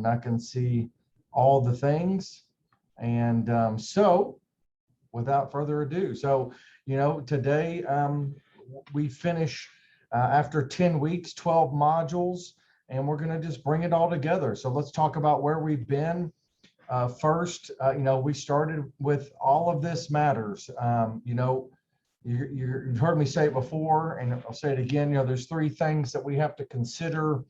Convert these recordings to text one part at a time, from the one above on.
and I can see all the things. And so without further ado, so, today we finish after 10 weeks, 12 modules, and we're going to just bring it all together. So let's talk about where we've been. First, we started with all of this matters. You've heard me say it before, and I'll say it again. There's three things that we have to consider,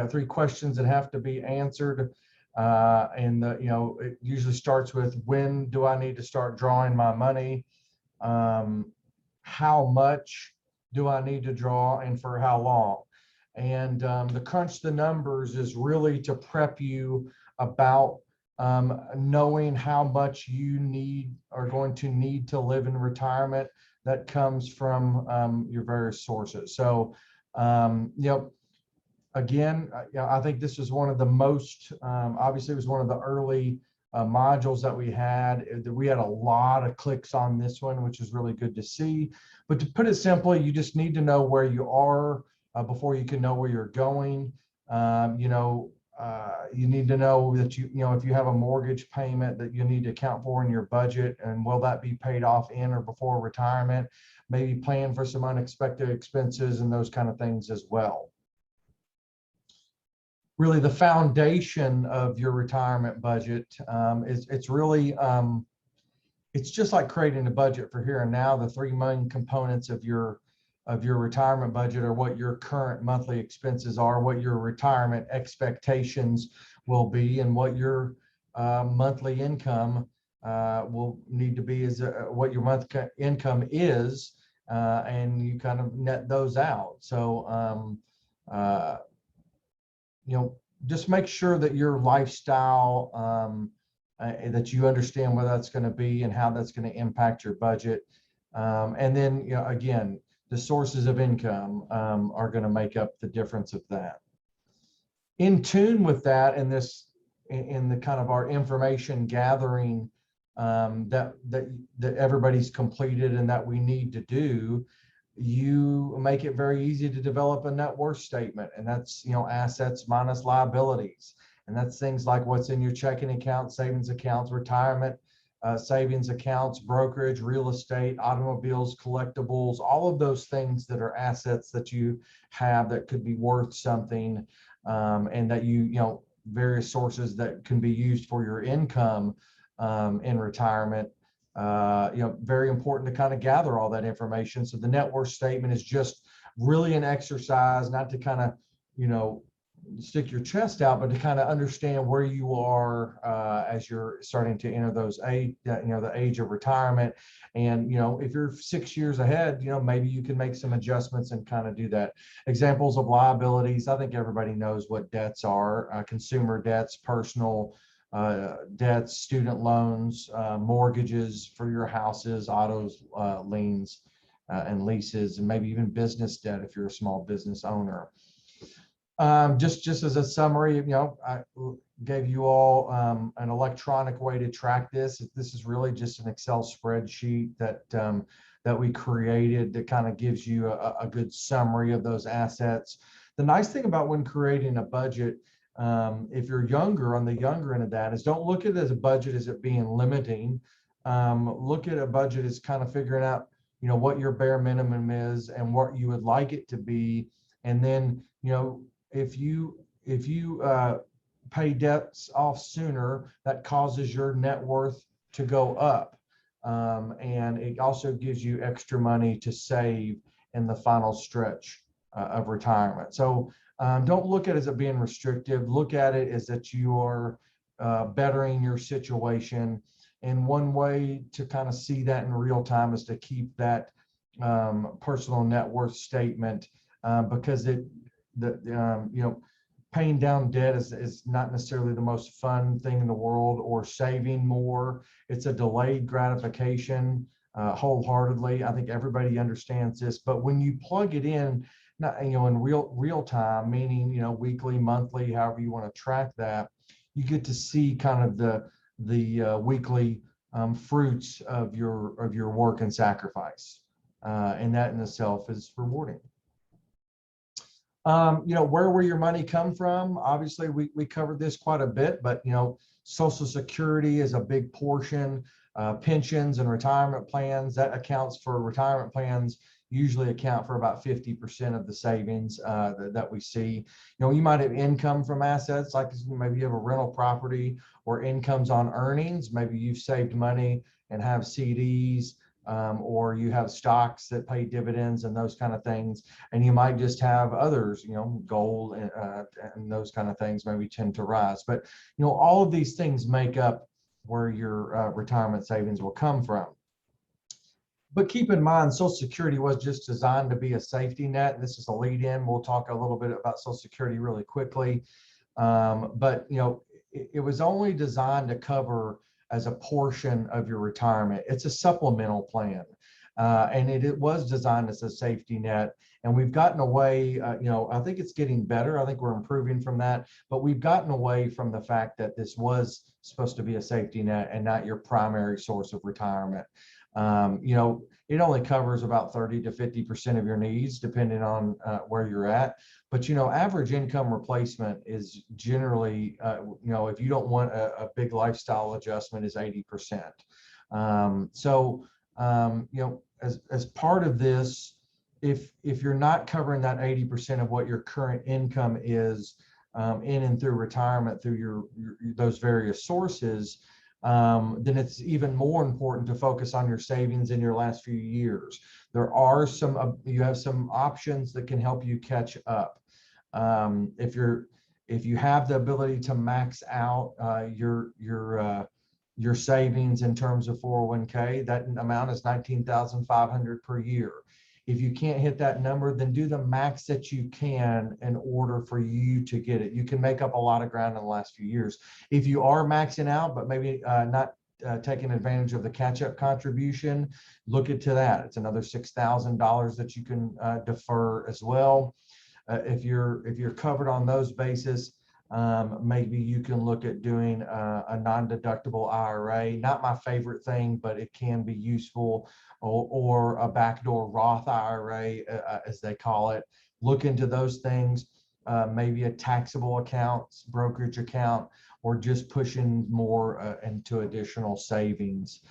three questions that have to be answered. It usually starts with, when do I need to start drawing my money? How much do I need to draw, and for how long? And the crunch the numbers is really to prep you about knowing how much you are going to need to live in retirement that comes from your various sources. So, again, I think this was one of the most, obviously it was one of the early modules that we had. We had a lot of clicks on this one, which is really good to see. But to put it simply, you just need to know where you are before you can know where you're going. You need to know that if you have a mortgage payment that you need to account for in your budget, and will that be paid off in or before retirement? Maybe plan for some unexpected expenses and those kind of things as well. Really, the foundation of your retirement budget it's really it's just like creating a budget for here and now. The three main components of your retirement budget are what your current monthly expenses are, what your retirement expectations will be, and what your monthly income will need to be, is what your monthly income is, and you kind of net those out. So just make sure that your lifestyle, that you understand where that's going to be and how that's going to impact your budget. And then, again, the sources of income are going to make up the difference of that. In tune with that, in the kind of our information gathering that everybody's completed and that we need to do, you make it very easy to develop a net worth statement, and that's assets minus liabilities, and that's things like what's in your checking account, savings accounts, retirement savings accounts, brokerage, real estate, automobiles, collectibles, all of those things that are assets that you have that could be worth something, and that various sources that can be used for your income in retirement. Very important to kind of gather all that information. So the net worth statement is just really an exercise, not to kind of, stick your chest out, but to kind of understand where you are as you're starting to enter the age of retirement. And, if you're 6 years ahead, maybe you can make some adjustments and kind of do that. Examples of liabilities, I think everybody knows what debts are: consumer debts, personal debts, student loans, mortgages for your houses, autos, liens, and leases, and maybe even business debt if you're a small business owner. Just as a summary, I gave you all an electronic way to track this. This is really just an Excel spreadsheet that we created that kind of gives you a good summary of those assets. The nice thing about when creating a budget, if you're on the younger end of that, is don't look at it as a budget as it being limiting. Look at a budget as kind of figuring out, what your bare minimum is and what you would like it to be. And then, if you pay debts off sooner, that causes your net worth to go up. And it also gives you extra money to save in the final stretch of retirement. So don't look at it as it being restrictive. Look at it as that you are bettering your situation. And one way to kind of see that in real time is to keep that personal net worth statement, because paying down debt is not necessarily the most fun thing in the world, or saving more. It's a delayed gratification, wholeheartedly. I think everybody understands this, but when you plug it in, not in real time, meaning weekly, monthly, however you want to track that, you get to see kind of the weekly fruits of your work and sacrifice, and that in itself is rewarding. Where will your money come from? Obviously, we covered this quite a bit, but, Social Security is a big portion. Pensions and retirement plans, that accounts for retirement plans, usually account for about 50% of the savings that we see. You might have income from assets, like maybe you have a rental property or incomes on earnings. Maybe you've saved money and have CDs, or you have stocks that pay dividends and those kind of things. And you might just have others, gold and those kind of things maybe tend to rise. But, all of these things make up where your retirement savings will come from. But keep in mind, Social Security was just designed to be a safety net. And this is a lead in. We'll talk a little bit about Social Security really quickly. But, it was only designed to cover as a portion of your retirement. It's a supplemental plan. And it was designed as a safety net. And we've gotten away, I think it's getting better. I think we're improving from that. But we've gotten away from the fact that this was supposed to be a safety net and not your primary source of retirement. It only covers about 30 to 50% of your needs, depending on where you're at. But, average income replacement is generally, if you don't want a big lifestyle adjustment, is 80%. As part of this, if you're not covering that 80% of what your current income is in and through retirement through your those various sources, then it's even more important to focus on your savings in your last few years. There are you have some options that can help you catch up. If you have the ability to max out your savings in terms of 401k, that amount is $19,500 per year. If you can't hit that number, then do the max that you can in order for you to get it. You can make up a lot of ground in the last few years. If you are maxing out, but maybe not taking advantage of the catch-up contribution, look into that. It's another $6,000 that you can defer as well. If you're covered on those bases, maybe you can look at doing a non-deductible IRA. Not my favorite thing, but it can be useful, or a backdoor Roth IRA, as they call it. Look into those things. Maybe a taxable account, brokerage account, or just pushing more into additional savings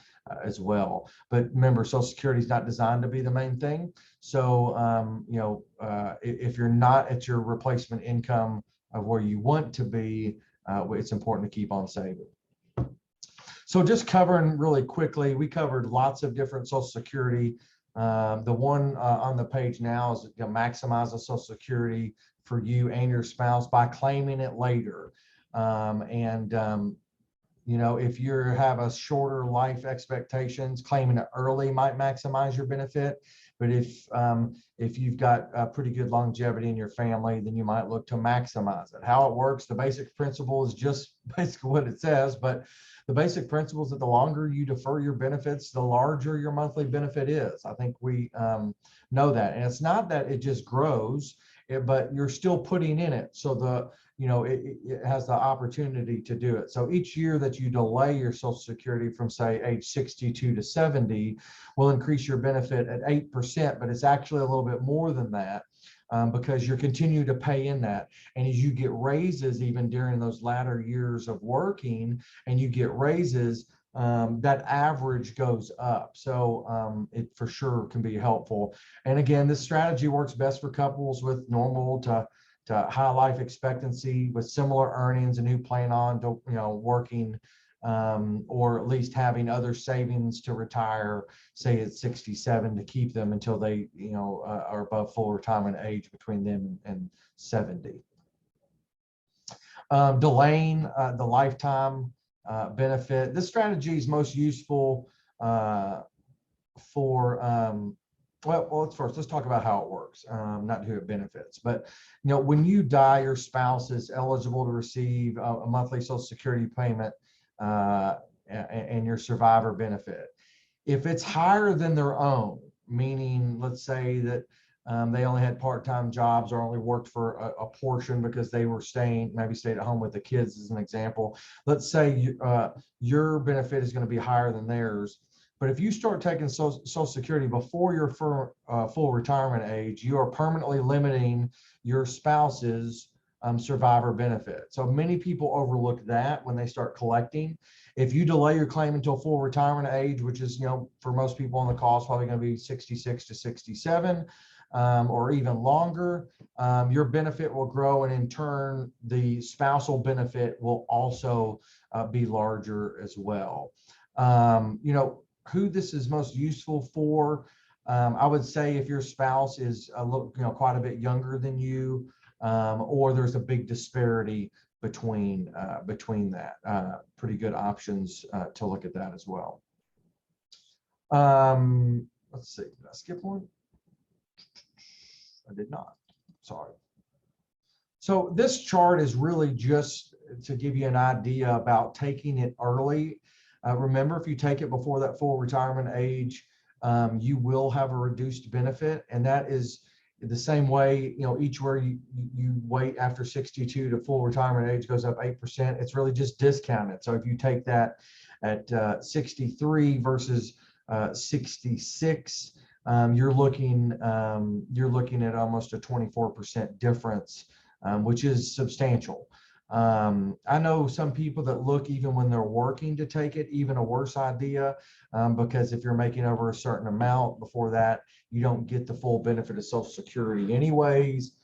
as well. But remember, Social Security is not designed to be the main thing. So, if you're not at your replacement income of where you want to be, it's important to keep on saving. So just covering really quickly, we covered lots of different Social Security. The one on the page now is maximize the Social Security for you and your spouse by claiming it later. If you have a shorter life expectations, claiming it early might maximize your benefit. But if you've got a pretty good longevity in your family, then you might look to maximize it. How it works, the basic principle is just basically what it says, but the basic principle is that the longer you defer your benefits, the larger your monthly benefit is. I think we know that. And it's not that it just grows, but you're still putting in it. So it has the opportunity to do it. So each year that you delay your Social Security from, say, age 62 to 70 will increase your benefit at 8%, but it's actually a little bit more than that, because you're continuing to pay in that. And as you get raises, even during those latter years of working, and you get raises, that average goes up. So it for sure can be helpful. And again, this strategy works best for couples with normal to high life expectancy with similar earnings and who plan on to, working or at least having other savings to retire, say at 67, to keep them until they, are above full retirement age between them and 70. Delaying the lifetime benefit. This strategy is most useful for let's talk about how it works, not who it benefits. But when you die, your spouse is eligible to receive a monthly Social Security payment and your survivor benefit. If it's higher than their own, meaning let's say that they only had part-time jobs or only worked for a portion because they were maybe stayed at home with the kids as an example. Let's say your benefit is going to be higher than theirs. But if you start taking Social Security before your full retirement age, you are permanently limiting your spouse's survivor benefit. So many people overlook that when they start collecting. If you delay your claim until full retirement age, which is, for most people on the call, it's probably going to be 66 to 67, or even longer, your benefit will grow, and in turn, the spousal benefit will also be larger as well. Who this is most useful for, I would say if your spouse is quite a bit younger than you, or there's a big disparity between that. Pretty good options to look at that as well. Let's see, did I skip one? I did not, sorry. So this chart is really just to give you an idea about taking it early. Remember, if you take it before that full retirement age, you will have a reduced benefit, and that is the same way, each where you wait after 62 to full retirement age goes up 8%. It's really just discounted. So if you take that at 63 versus 66, you're looking at almost a 24% difference, which is substantial. I know some people that look, even when they're working, to take it, even a worse idea, because if you're making over a certain amount before that, you don't get the full benefit of Social Security anyways.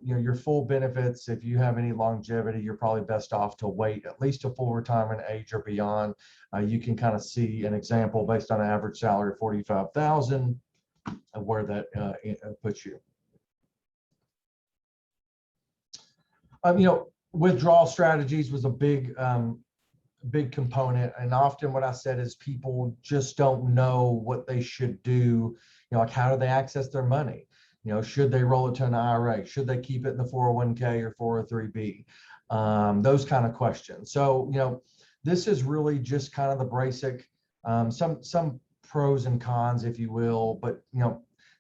Your full benefits, if you have any longevity, you're probably best off to wait at least to full retirement age or beyond. You can kind of see an example based on an average salary of $45,000 of where that puts you. Withdrawal strategies was a big component. And often what I said is people just don't know what they should do. Like, how do they access their money? Should they roll it to an IRA? Should they keep it in the 401k or 403b? Those kind of questions. So, this is really just kind of the basic, some pros and cons, if you will, but,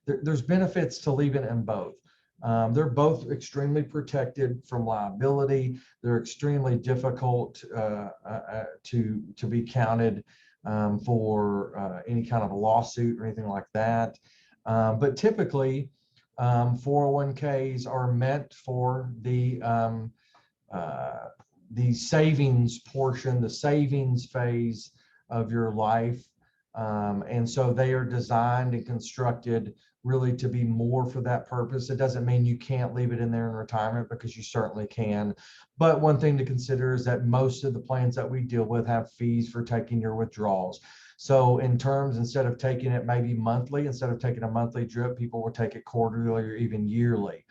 there's benefits to leaving it in both. They're both extremely protected from liability. They're extremely difficult to be counted for any kind of a lawsuit or anything like that. But typically, 401ks are meant for the savings portion, the savings phase of your life. And so they are designed and constructed really to be more for that purpose. It doesn't mean you can't leave it in there in retirement, because you certainly can. But one thing to consider is that most of the plans that we deal with have fees for taking your withdrawals. So in terms, instead of taking it maybe monthly, instead of taking a monthly drip, people will take it quarterly or even yearly.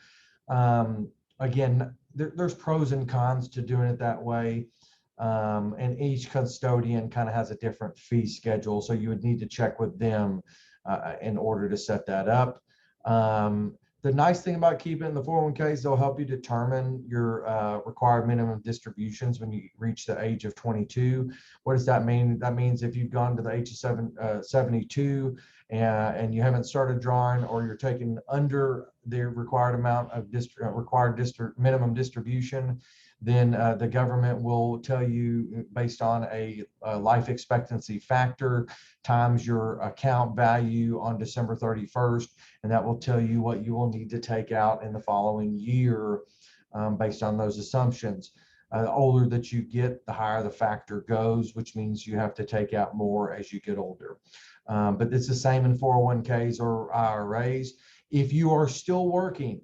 Again, there's pros and cons to doing it that way. And each custodian kind of has a different fee schedule. So you would need to check with them in order to set that up. The nice thing about keeping it in the 401ks, they'll help you determine your required minimum distributions when you reach the age of 22. What does that mean? That means if you've gone to the age of 72 and you haven't started drawing, or you're taking under the required amount of minimum distribution, then the government will tell you, based on a life expectancy factor times your account value on December 31st, and that will tell you what you will need to take out in the following year based on those assumptions. The older that you get, the higher the factor goes, which means you have to take out more as you get older. But it's the same in 401ks or IRAs. If you are still working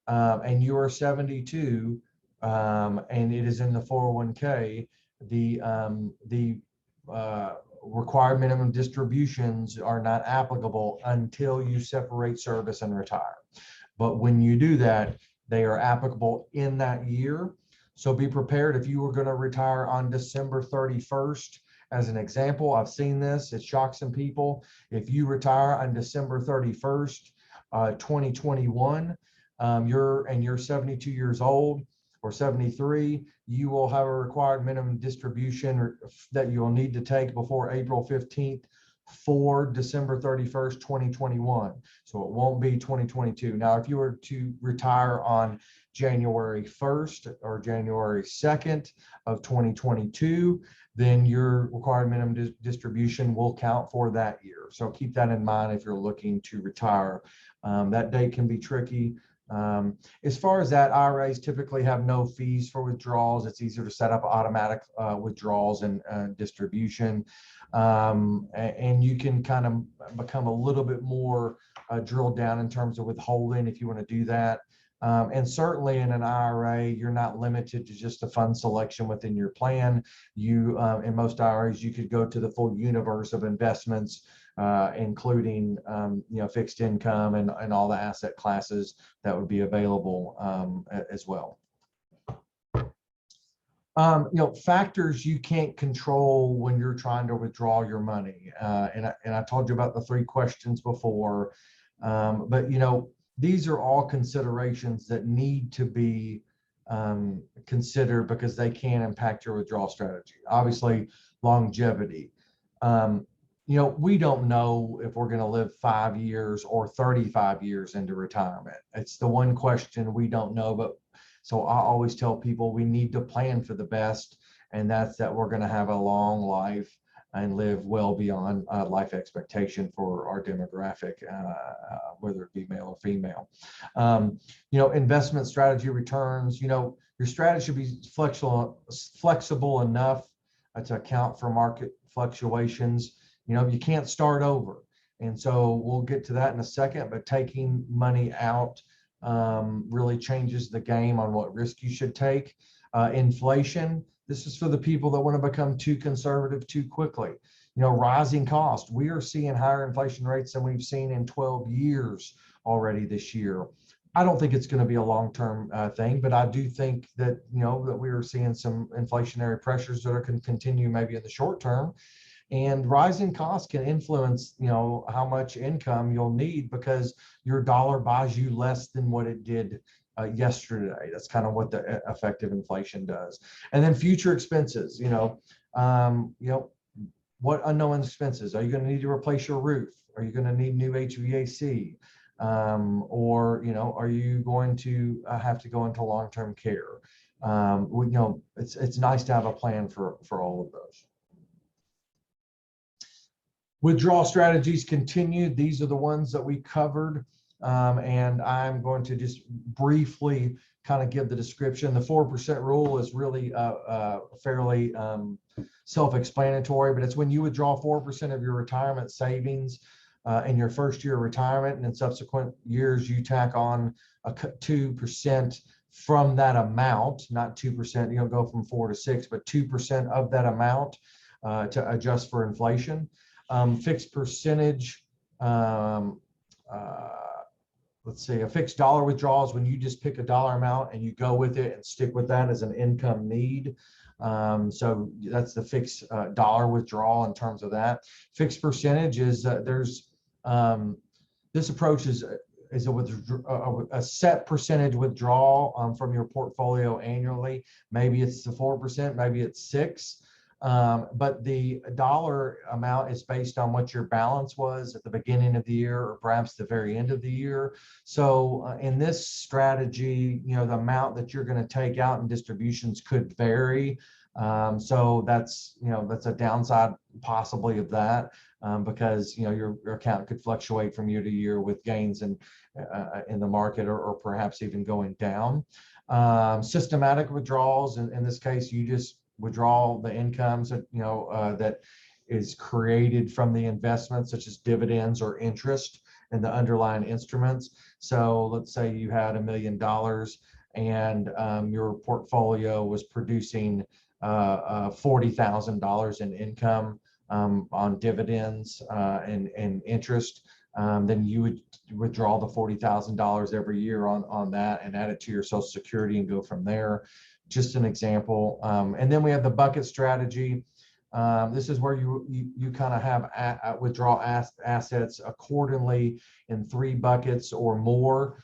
and you are 72, and it is in the 401k, the required minimum distributions are not applicable until you separate service and retire. But when you do that, they are applicable in that year. So be prepared. If you were going to retire on December 31st, as an example, I've seen this, it shocks some people. If you retire on December 31st, 2021, you're 72 years old, or 73, you will have a required minimum distribution that you will need to take before April 15th, for December 31st, 2021. So it won't be 2022. Now, if you were to retire on January 1st or January 2nd of 2022, then your required minimum distribution will count for that year. So keep that in mind if you're looking to retire. That date can be tricky. As far as that, IRAs typically have no fees for withdrawals. It's easier to set up automatic withdrawals and distribution. And you can kind of become a little bit more drilled down in terms of withholding if you want to do that. And certainly in an IRA, you're not limited to just the fund selection within your plan. You, in most IRAs, you could go to the full universe of investments, including fixed income and all the asset classes that would be available as well. Factors you can't control when you're trying to withdraw your money. And I told you about the 3 questions before, but these are all considerations that need to be considered because they can impact your withdrawal strategy. Obviously, longevity. We don't know if we're going to live 5 years or 35 years into retirement. It's the one question we don't know, but so I always tell people we need to plan for the best, and that's that we're going to have a long life and live well beyond life expectation for our demographic, whether it be male or female. Investment strategy returns, your strategy should be flexible enough to account for market fluctuations. You can't start over. And so we'll get to that in a second, but taking money out really changes the game on what risk you should take. Inflation, this is for the people that want to become too conservative too quickly. Rising cost. We are seeing higher inflation rates than we've seen in 12 years already this year. I don't think it's going to be a long-term thing, but I do think that, that we are seeing some inflationary pressures that are going to continue maybe in the short term. And rising costs can influence, how much income you'll need because your dollar buys you less than what it did yesterday. That's kind of what the effective inflation does. And then future expenses, what unknown expenses? Are you going to need to replace your roof? Are you going to need new HVAC? Or, are you going to have to go into long-term care? It's nice to have a plan for all of those. Withdrawal strategies continued. These are the ones that we covered. And I'm going to just briefly kind of give the description. The 4% rule is really fairly self-explanatory, but it's when you withdraw 4% of your retirement savings in your first year of retirement, and in subsequent years, you tack on a 2% from that amount, not 2%, you don't go from 4 to 6, but 2% of that amount to adjust for inflation. Fixed percentage, let's see, a fixed dollar withdrawal is when you just pick a dollar amount and you go with it and stick with that as an income need. So that's the fixed dollar withdrawal in terms of that. Fixed percentage is this approach is a set percentage withdrawal from your portfolio annually. Maybe it's the 4%, maybe it's 6%. But the dollar amount is based on what your balance was at the beginning of the year or perhaps the very end of the year. So in this strategy, the amount that you're going to take out in distributions could vary. So that's a downside possibly of that because your account could fluctuate from year to year with gains in the market or perhaps even going down. Systematic withdrawals, in this case, you just withdraw the incomes that that is created from the investments, such as dividends or interest in the underlying instruments. So let's say you had $1 million and your portfolio was producing $40,000 in income on dividends and interest. Then you would withdraw the $40,000 every year on that and add it to your Social Security and go from there. Just an example. And then we have the bucket strategy. This is where you kind of have withdraw assets accordingly in 3 buckets or more.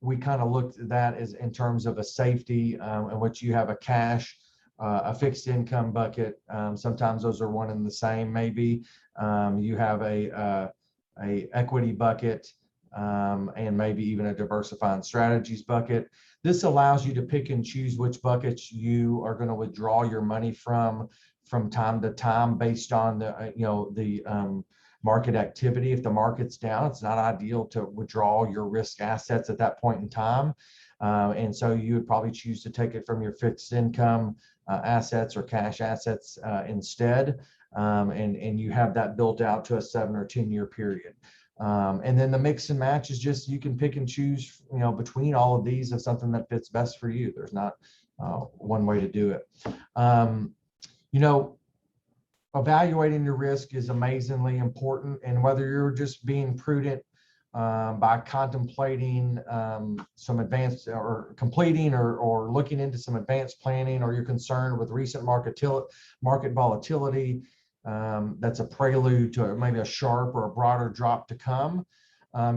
We kind of looked at that as in terms of a safety in which you have a cash a fixed income bucket. Sometimes those are one and the same. Maybe you have a equity bucket, and maybe even a diversifying strategies bucket. This allows you to pick and choose which buckets you are going to withdraw your money from time to time based on the market activity. If the market's down, it's not ideal to withdraw your risk assets at that point in time. And so you would probably choose to take it from your fixed income assets or cash assets instead. And you have that built out to a 7 or 10 year period. And then the mix and match is just, you can pick and choose, between all of these of something that fits best for you. There's not one way to do it. Evaluating your risk is amazingly important. And whether you're just being prudent by contemplating some advanced or completing or looking into some advanced planning, or you're concerned with recent market volatility, that's a prelude to maybe a sharp or a broader drop to come,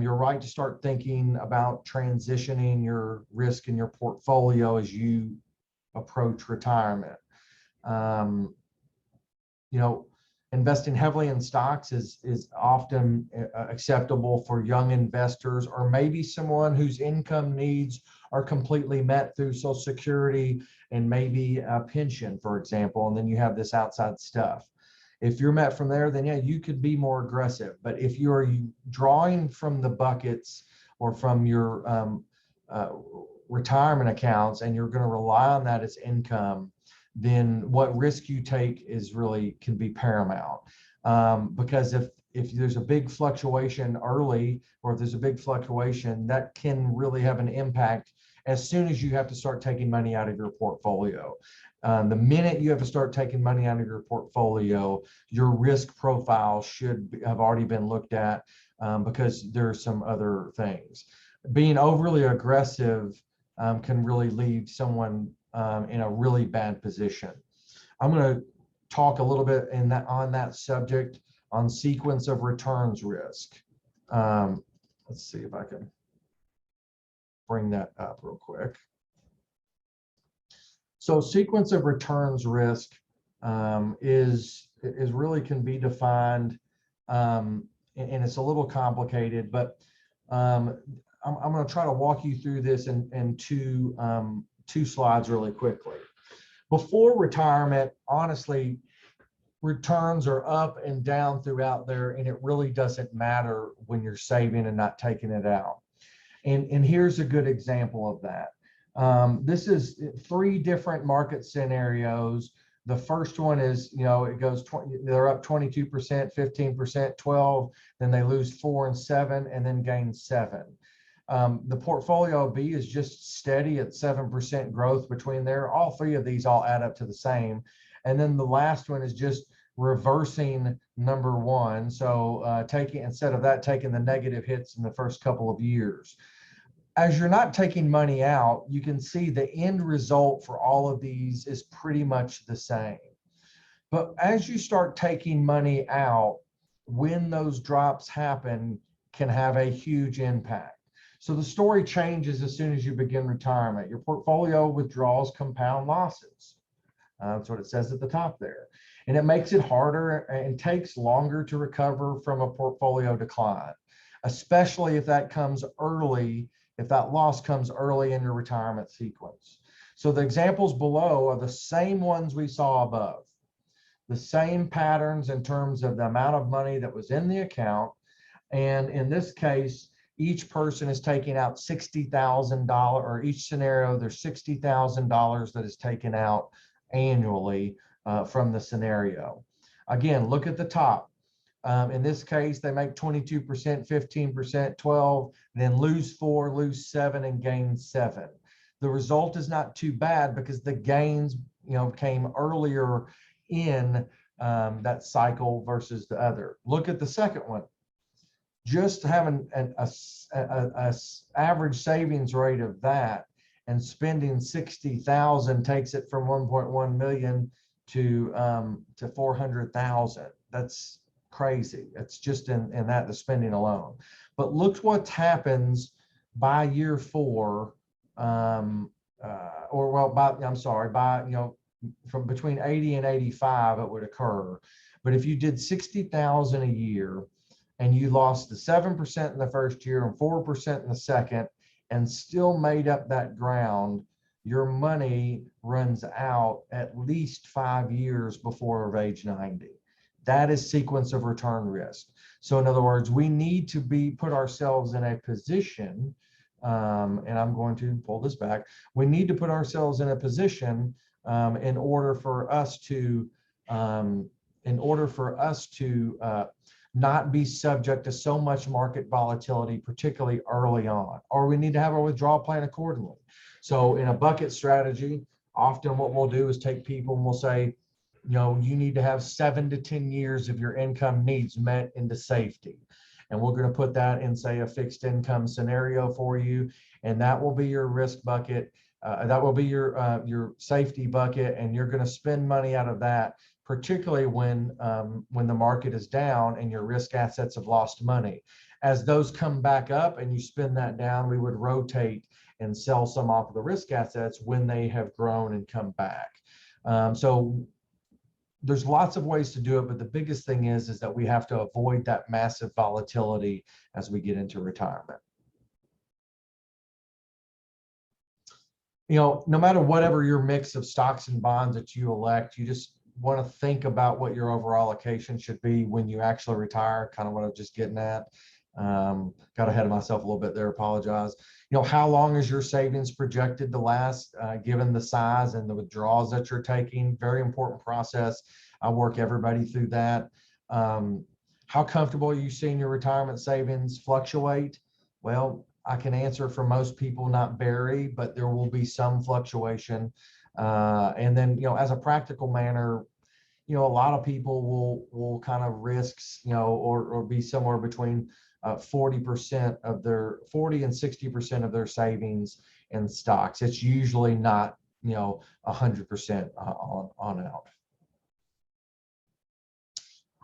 you're right to start thinking about transitioning your risk in your portfolio as you approach retirement. Investing heavily in stocks is often acceptable for young investors, or maybe someone whose income needs are completely met through Social Security and maybe a pension, for example, and then you have this outside stuff. If you're met from there, then yeah, you could be more aggressive. But if you're drawing from the buckets or from your retirement accounts and you're going to rely on that as income, then what risk you take can be paramount. Because if there's a big fluctuation early, or if there's a big fluctuation, that can really have an impact as soon as you have to start taking money out of your portfolio. The minute you have to start taking money out of your portfolio, your risk profile should have already been looked at, because there are some other things. Being overly aggressive can really leave someone in a really bad position. I'm going to talk a little bit on that subject on sequence of returns risk. Let's see if I can bring that up real quick. So sequence of returns risk is really can be defined, and it's a little complicated, but I'm going to try to walk you through this in two slides really quickly. Before retirement, honestly, returns are up and down throughout there, and it really doesn't matter when you're saving and not taking it out. And here's a good example of that. This is 3 different market scenarios. The first one is, it goes they're up 22%, 15%, 12, then they lose 4 and 7, and then gain 7. The portfolio B is just steady at 7% growth between there. All 3 of these all add up to the same. And then the last one is just reversing number 1. So instead of that, taking the negative hits in the first couple of years. As you're not taking money out, you can see the end result for all of these is pretty much the same. But as you start taking money out, when those drops happen, can have a huge impact. So the story changes as soon as you begin retirement. Your portfolio withdrawals compound losses. That's what it says at the top there. And it makes it harder and takes longer to recover from a portfolio decline, especially if that comes early, if that loss comes early in your retirement sequence. So the examples below are the same ones we saw above. The same patterns in terms of the amount of money that was in the account. And in this case, each person is taking out $60,000, or each scenario, there's $60,000 that is taken out annually from the scenario. Again, look at the top. In this case, they make 22%, 15%, 12, then lose 4, lose 7, and gain 7. The result is not too bad because the gains, came earlier in that cycle versus the other. Look at the second one. Just having an average savings rate of that and spending 60,000 takes it from 1.1 million to 400,000. That's crazy. It's just in that the spending alone. But look what happens by year 4, by from between 80 and 85, it would occur. But if you did 60,000 a year and you lost the 7% in the first year and 4% in the second, and still made up that ground, your money runs out at least 5 years before age 90. That is sequence of return risk. So in other words, we need to put ourselves in a position, and I'm going to pull this back. We need to put ourselves in a position in order for us to not be subject to so much market volatility, particularly early on, or we need to have a withdrawal plan accordingly. So in a bucket strategy, often what we'll do is take people and we'll say, you need to have 7 to 10 years of your income needs met into safety. And we're going to put that in, say, a fixed income scenario for you. And that will be your risk bucket. That will be your safety bucket. And you're going to spend money out of that, particularly when the market is down and your risk assets have lost money. As those come back up and you spend that down, we would rotate and sell some off of the risk assets when they have grown and come back. So there's lots of ways to do it, but the biggest thing is that we have to avoid that massive volatility as we get into retirement. No matter whatever your mix of stocks and bonds that you elect, you just want to think about what your overall allocation should be when you actually retire, kind of what I was just getting at. Got ahead of myself a little bit there, apologize. How long is your savings projected to last, given the size and the withdrawals that you're taking? Very important process. I work everybody through that. How comfortable are you seeing your retirement savings fluctuate? Well, I can answer for most people, not very, but there will be some fluctuation. And then, as a practical manner, a lot of people will kind of risks, or be somewhere between 40% of their 40 and 60% of their savings in stocks. It's usually not 100% on out.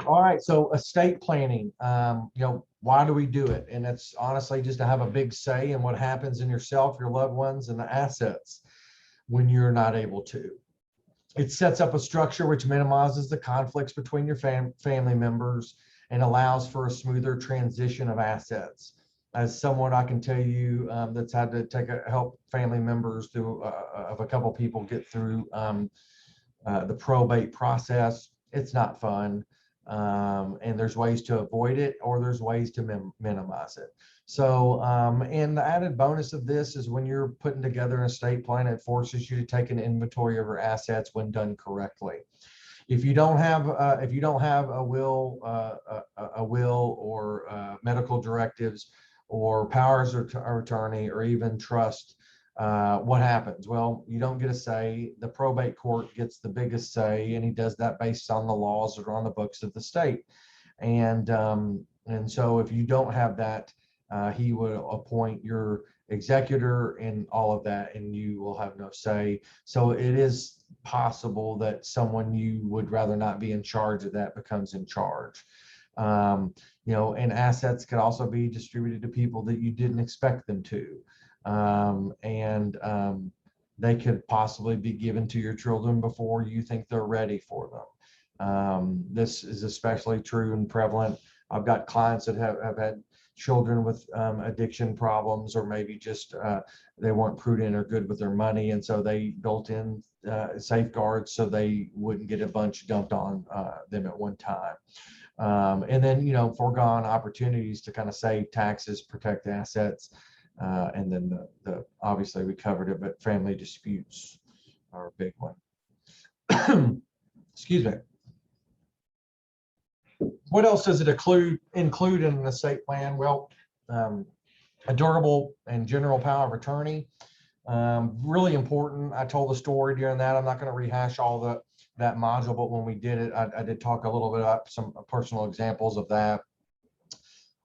All right, so estate planning, why do we do it? And it's honestly just to have a big say in what happens in yourself, your loved ones, and the assets when you're not able to. It sets up a structure which minimizes the conflicts between your family members and allows for a smoother transition of assets. As someone, I can tell you that's had to help family members of a couple people get through the probate process. It's not fun. And there's ways to avoid it, or there's ways to minimize it. So, and the added bonus of this is when you're putting together an estate plan, it forces you to take an inventory of your assets when done correctly. If you don't have a will or medical directives or powers of attorney or even trust, what happens? Well, you don't get a say. The probate court gets the biggest say, and he does that based on the laws that are on the books of the state. And so if you don't have that, he will appoint your executor and all of that, and you will have no say. So it is possible that someone you would rather not be in charge of that becomes in charge. And assets could also be distributed to people that you didn't expect them to. They could possibly be given to your children before you think they're ready for them. This is especially true and prevalent. I've got clients that have had children with addiction problems, or maybe just they weren't prudent or good with their money, and so they built in safeguards so they wouldn't get a bunch dumped on them at one time. And then foregone opportunities to kind of save taxes, protect assets, and then the obviously we covered it, but family disputes are a big one. Excuse me. What else does it include in an estate plan? Well, a durable and general power of attorney, really important. I told the story during that. I'm not going to rehash all that module, but when we did it, I did talk a little bit about some personal examples of that.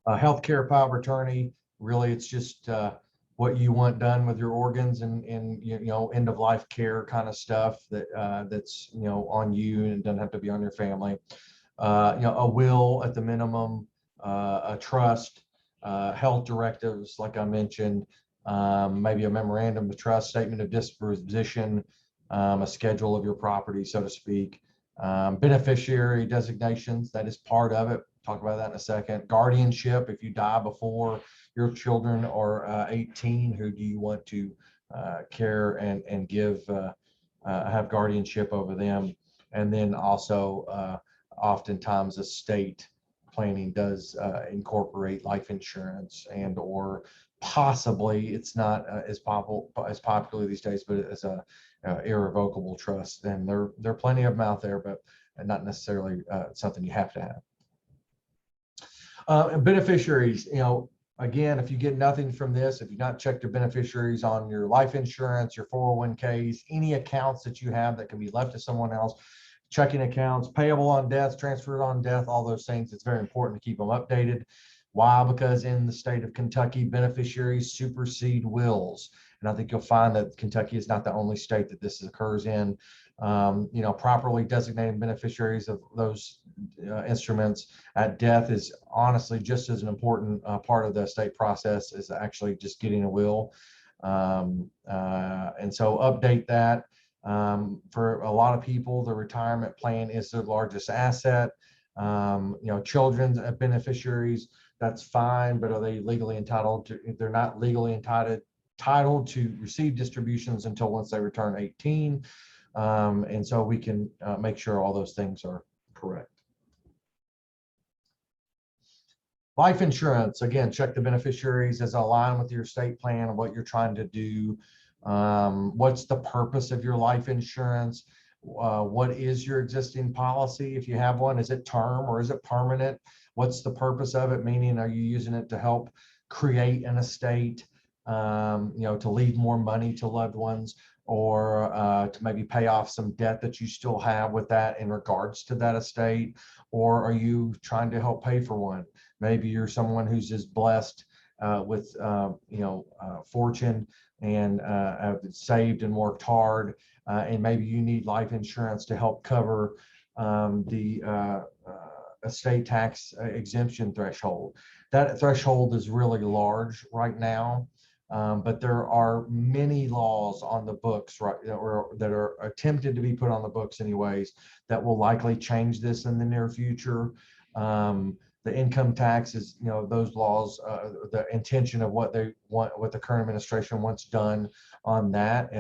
Healthcare power of attorney, really, it's just what you want done with your organs and end of life care kind of stuff that's on you and doesn't have to be on your family. A will at the minimum, a trust, health directives, like I mentioned, maybe a memorandum of trust, statement of disposition, a schedule of your property, so to speak. Beneficiary designations, that is part of it. Talk about that in a second. Guardianship, if you die before your children are 18, who do you want to care and give, have guardianship over them? And then also oftentimes estate planning does incorporate life insurance, and or possibly, it's not as popular these days, but as a irrevocable trust. And there are plenty of them out there, but not necessarily something you have to have. And beneficiaries, again, if you get nothing from this, if you've not checked your beneficiaries on your life insurance, your 401ks, any accounts that you have that can be left to someone else, checking accounts, payable on death, transferred on death, all those things, it's very important to keep them updated. Why? Because in the state of Kentucky, beneficiaries supersede wills. And I think you'll find that Kentucky is not the only state that this occurs in. Properly designating beneficiaries of those instruments at death is honestly just as an important part of the estate process as actually just getting a will. And so update that. For a lot of people, the retirement plan is their largest asset. Children's beneficiaries, that's fine, but are they legally entitled to? They're not legally entitled to receive distributions until once they return 18. And so we can make sure all those things are correct. Life insurance, again, check the beneficiaries as aligned with your estate plan and what you're trying to do. What's the purpose of your life insurance? What is your existing policy? If you have one, is it term or is it permanent? What's the purpose of it? Meaning, are you using it to help create an estate, to leave more money to loved ones, or to maybe pay off some debt that you still have with that in regards to that estate? Or are you trying to help pay for one? Maybe you're someone who's just blessed with fortune and have saved and worked hard, and maybe you need life insurance to help cover the estate tax exemption threshold. That threshold is really large right now, but there are many laws on the books that are attempted to be put on the books anyways that will likely change this in the near future. The income tax is, those laws, the intention of what they want, what the current administration wants done on that,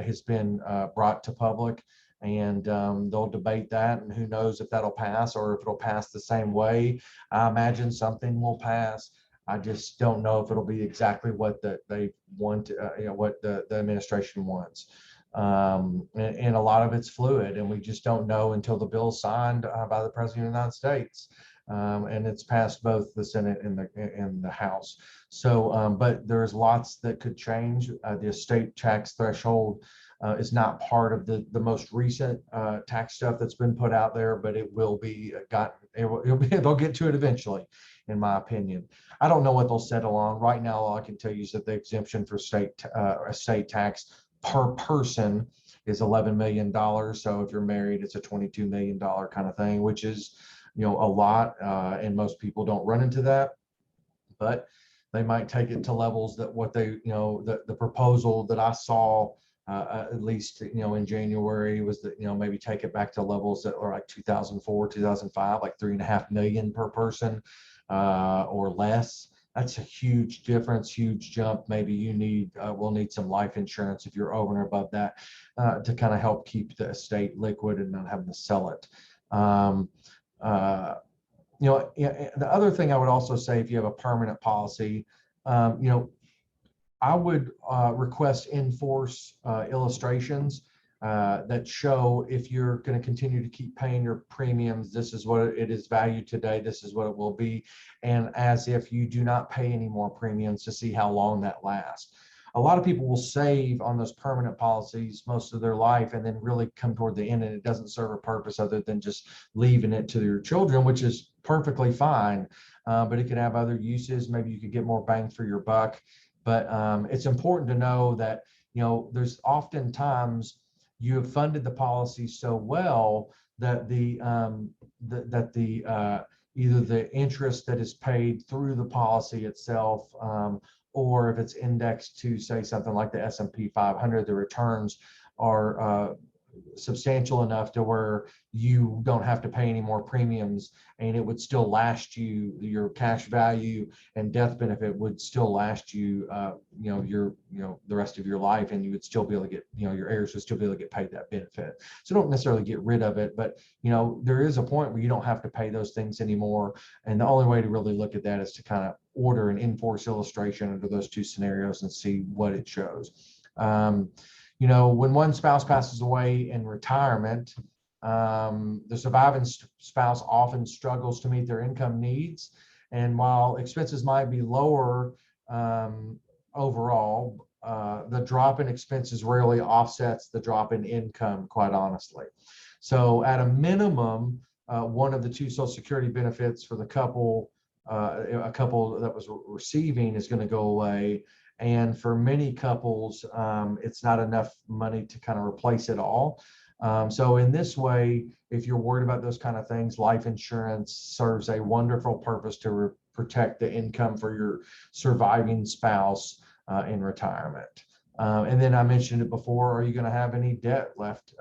has been brought to public, and they'll debate that, and who knows if that'll pass or if it'll pass the same way. I imagine something will pass. I just don't know if it'll be exactly what they want, what the administration wants. And a lot of it's fluid, and we just don't know until the bill's signed by the President of the United States. And it's passed both the Senate and the House. So, but there's lots that could change. The estate tax threshold is not part of the most recent tax stuff that's been put out there, but it will be they'll get to it eventually, in my opinion. I don't know what they'll settle on. Right now, all I can tell you is that the exemption for estate tax per person is $11 million. So if you're married, it's a $22 million kind of thing, which is, a lot, and most people don't run into that, but they might take it to levels that what they, the proposal that I saw, at least, in January, was that, maybe take it back to levels that are like 2004, 2005, like 3.5 million per person, or less. That's a huge difference, huge jump. Maybe you will need some life insurance if you're over and above that, to kind of help keep the estate liquid and not having to sell it. The other thing I would also say, if you have a permanent policy, I would request in-force illustrations that show, if you're going to continue to keep paying your premiums, this is what it is valued today, this is what it will be, and as if you do not pay any more premiums, to see how long that lasts. A lot of people will save on those permanent policies most of their life, and then really come toward the end and it doesn't serve a purpose other than just leaving it to your children, which is perfectly fine, but it could have other uses. Maybe you could get more bang for your buck. But it's important to know that, there's oftentimes you have funded the policy so well that either the interest that is paid through the policy itself, or if it's indexed to, say, something like the S&P 500, the returns are substantial enough to where you don't have to pay any more premiums, and it would still last you, your cash value and death benefit would still last you, the rest of your life, and you would still be able to get, your heirs would still be able to get paid that benefit. So don't necessarily get rid of it, but there is a point where you don't have to pay those things anymore. And the only way to really look at that is to kind of order an in-force illustration under those two scenarios and see what it shows. When one spouse passes away in retirement, the surviving spouse often struggles to meet their income needs. And while expenses might be lower overall, the drop in expenses rarely offsets the drop in income, quite honestly. So at a minimum, one of the two Social Security benefits for the couple, a couple that was receiving, is going to go away. And for many couples, it's not enough money to kind of replace it all. So in this way, if you're worried about those kind of things, life insurance serves a wonderful purpose to protect the income for your surviving spouse in retirement. And then I mentioned it before, are you going to have any debt left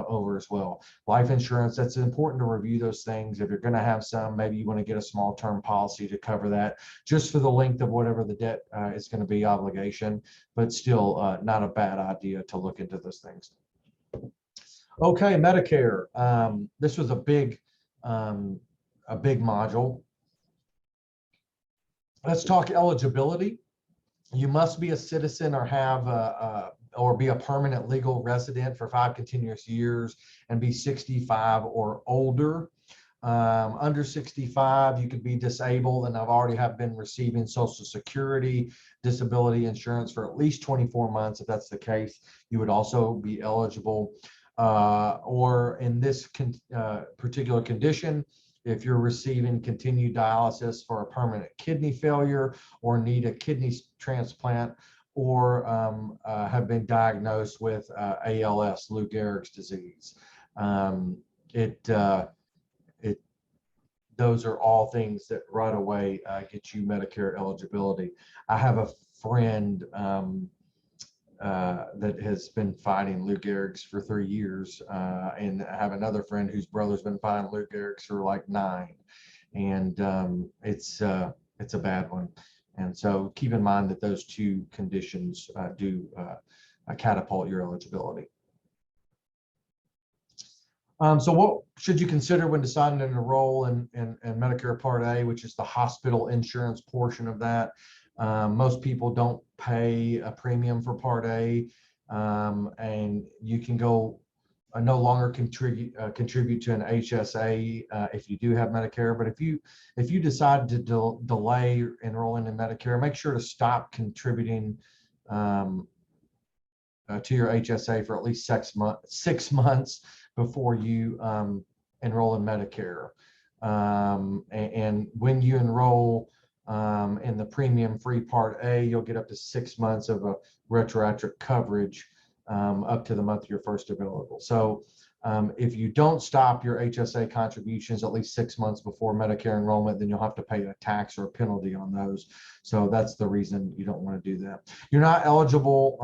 over as well? Life insurance, that's important to review those things. If you're going to have some, maybe you want to get a small term policy to cover that just for the length of whatever the debt is going to be obligation, but still not a bad idea to look into those things. Okay, Medicare. This was a big module. Let's talk eligibility. You must be a citizen or have or be a permanent legal resident for 5 continuous years and be 65 or older. Under 65, you could be disabled and have already been receiving Social Security disability insurance for at least 24 months. If that's the case, you would also be eligible. Or in this particular condition, if you're receiving continued dialysis for a permanent kidney failure or need a kidney transplant, or have been diagnosed with ALS, Lou Gehrig's disease. Those are all things that right away get you Medicare eligibility. I have a friend that has been fighting Lou Gehrig's for 3 years, and I have another friend whose brother's been fighting Lou Gehrig's for like 9, and it's a bad one. And so keep in mind that those two conditions do catapult your eligibility. So what should you consider when deciding to enroll in Medicare Part A, which is the hospital insurance portion of that? Most people don't pay a premium for Part A, and you can go no longer contribute to an HSA if you do have Medicare. But if you decide to delay enrolling in Medicare, make sure to stop contributing to your HSA for at least 6 months before you enroll in Medicare. And when you enroll in the premium-free Part A, you'll get up to 6 months of a retroactive coverage up to the month you're first available. So if you don't stop your HSA contributions at least 6 months before Medicare enrollment, then you'll have to pay a tax or a penalty on those. So that's the reason you don't want to do that. You're not eligible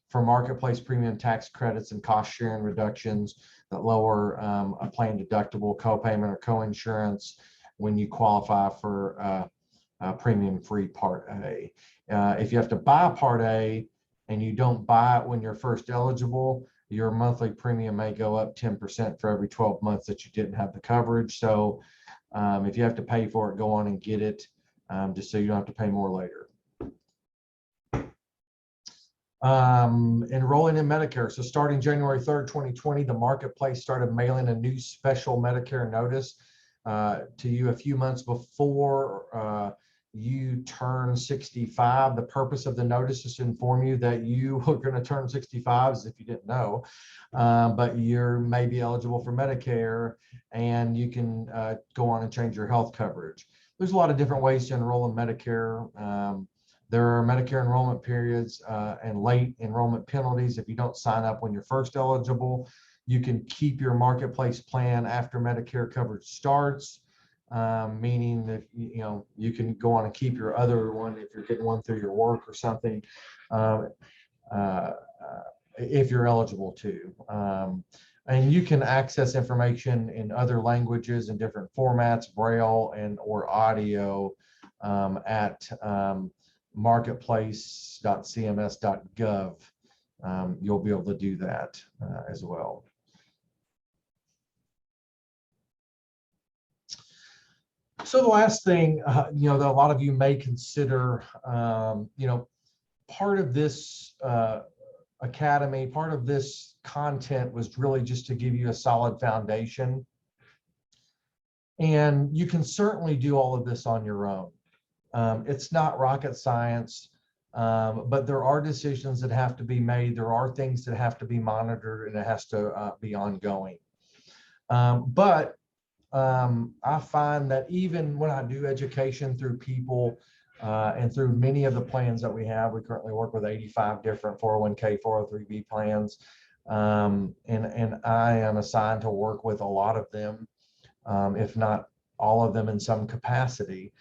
for marketplace premium tax credits and cost sharing reductions that lower a plan deductible, copayment, or coinsurance when you qualify for premium-free Part A. If you have to buy Part A and you don't buy it when you're first eligible, your monthly premium may go up 10% for every 12 months that you didn't have the coverage. So if you have to pay for it, go on and get it, just so you don't have to pay more later. Enrolling in Medicare. So starting January 3rd, 2020, the marketplace started mailing a new special Medicare notice to you a few months before you turn 65. The purpose of the notice is to inform you that you are going to turn 65, as if you didn't know, but you're maybe eligible for Medicare, and you can go on and change your health coverage. There's a lot of different ways to enroll in Medicare. There are Medicare enrollment periods and late enrollment penalties if you don't sign up when you're first eligible. You can keep your marketplace plan after Medicare coverage starts, meaning that you can go on and keep your other one if you're getting one through your work or something. if you're eligible to. And you can access information in other languages in different formats, Braille and or audio, at marketplace.cms.gov. You'll be able to do that as well. So the last thing, that a lot of you may consider, part of this academy, part of this content was really just to give you a solid foundation. And you can certainly do all of this on your own. It's not rocket science, but there are decisions that have to be made. There are things that have to be monitored, and it has to be ongoing. But I find that even when I do education through people and through many of the plans that we have, we currently work with 85 different 401k, 403b plans. And I am assigned to work with a lot of them, if not all of them in some capacity.